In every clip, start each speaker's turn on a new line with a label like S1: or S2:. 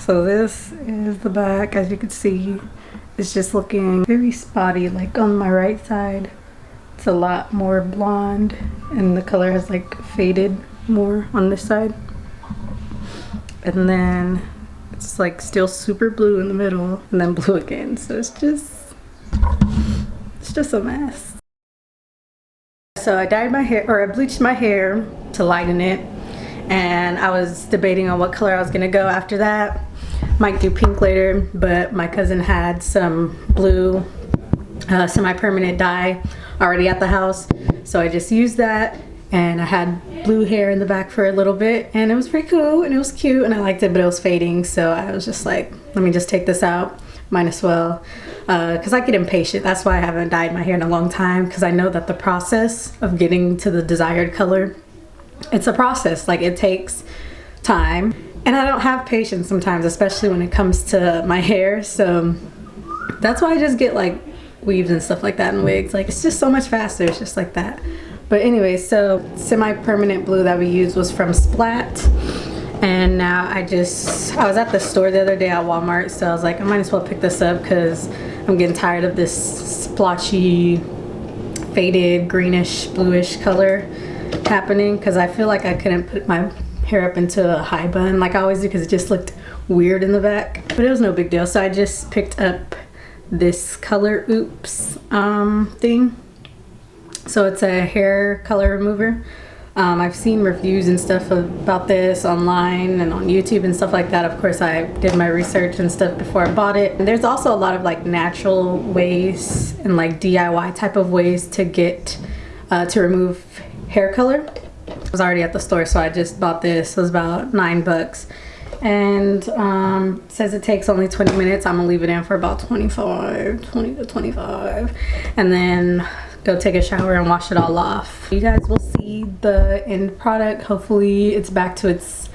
S1: So this is the back. As you can see, it's just looking very spotty. Like on my right side, it's a lot more blonde, and the color has like faded more on this side. And then it's like still super blue in the middle, and then blue again. So it's just a mess. So I dyed my hair, or I bleached my hair to lighten it, and I was debating on what color I was gonna go after that. Might do pink later, but my cousin had some blue semi-permanent dye already at the house, so I just used that, and I had blue hair in the back for a little bit, and it was pretty cool and it was cute and I liked it, but it was fading, so I was just like, let me just take this out, might as well, because I get impatient. That's why I haven't dyed my hair in a long time, because I know that the process of getting to the desired color, it's a process. Like, it takes time, and I don't have patience sometimes, especially when it comes to my hair. So that's why I just get like weaves and stuff like that and wigs. Like, it's just so much faster. It's just like that. But anyway, so semi-permanent blue that we used was from Splat. And now I was at the store the other day at Walmart, so I was like, I might as well pick this up because I'm getting tired of this splotchy, faded, greenish, bluish color happening, because I feel like I couldn't put my hair up into a high bun like I always do, because it just looked weird in the back. But it was no big deal, so I just picked up this color oops thing. So it's a hair color remover. I've seen reviews and stuff about this online and on YouTube and stuff like that. Of course, I did my research and stuff before I bought it. And there's also a lot of like natural ways and like DIY type of ways to get to remove hair color. I was already at the store, so I just bought this. It was about $9, and it says it takes only 20 minutes. I'm gonna leave it in for about 20 to 25, and then go take a shower and wash it all off. You guys will see the end product. Hopefully it's back to its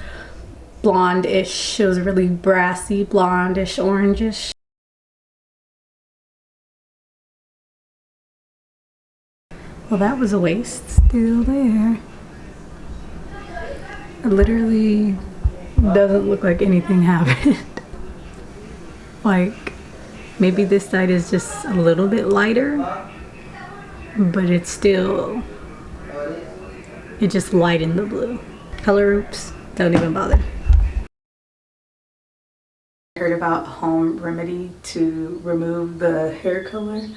S1: blonde-ish. It was really brassy, blonde-ish, orangish. Well, that was a waste. Still there. It literally doesn't look like anything happened. Like, maybe this side is just a little bit lighter, but it's still, it just lightened the blue. Color oops, don't even bother. I heard about a home remedy to remove the hair color,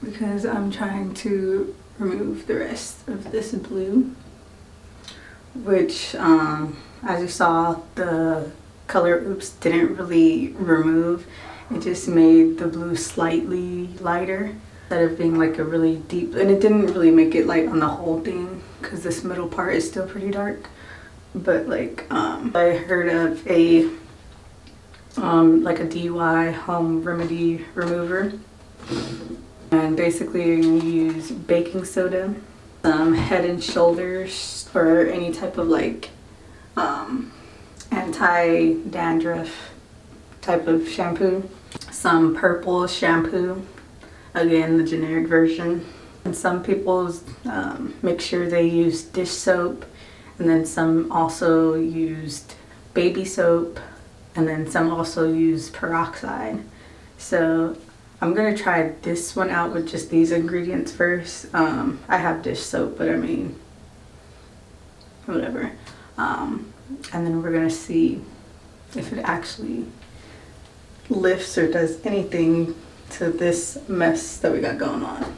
S1: because I'm trying to remove the rest of this blue, which as you saw, the color oops didn't really remove. It just made the blue slightly lighter instead of being like a really deep, and it didn't really make it light on the whole thing because this middle part is still pretty dark. But like I heard of a like a DIY home remedy remover, and basically you're gonna use baking soda, Head and Shoulders or any type of like anti-dandruff type of shampoo, some purple shampoo, again the generic version, and some people make sure they use dish soap, and then some also used baby soap, and then some also use peroxide. So I'm gonna try this one out with just these ingredients first. I have dish soap, but I mean, whatever. And then we're gonna see if it actually lifts or does anything to this mess that we got going on.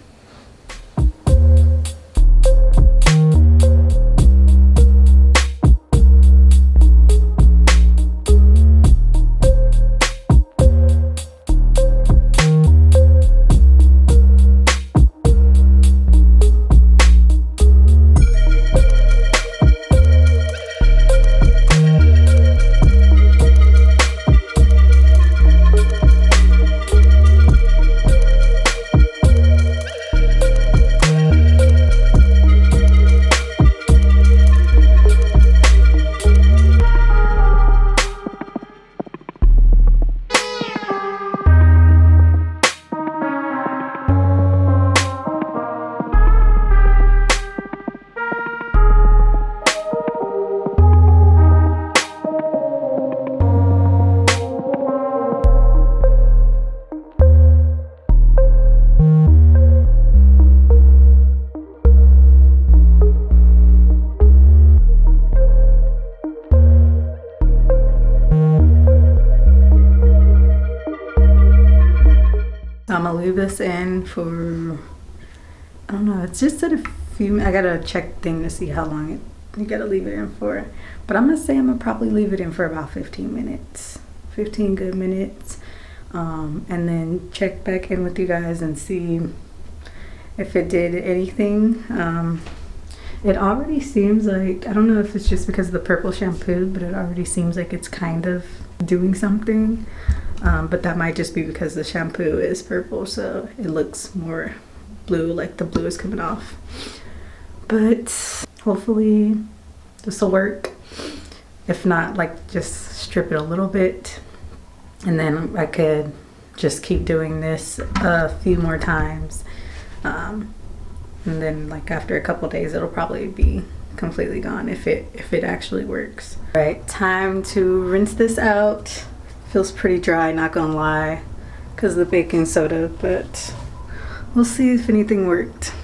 S1: leave this in for, I don't know, it's just at a few, I gotta check the thing to see how long you gotta leave it in for. But I'm gonna say I'm gonna probably leave it in for about 15 minutes. 15 good minutes. And then check back in with you guys and see if it did anything. It already seems like, I don't know if it's just because of the purple shampoo, but it already seems like it's kind of doing something. But that might just be because the shampoo is purple, so it looks more blue, like the blue is coming off. But hopefully this will work. If not, like, just strip it a little bit, and then I could just keep doing this a few more times. And then, like, after a couple days, it'll probably be completely gone if it actually works. All right, time to rinse this out. Feels pretty dry, not gonna lie, because of the baking soda, but we'll see if anything worked.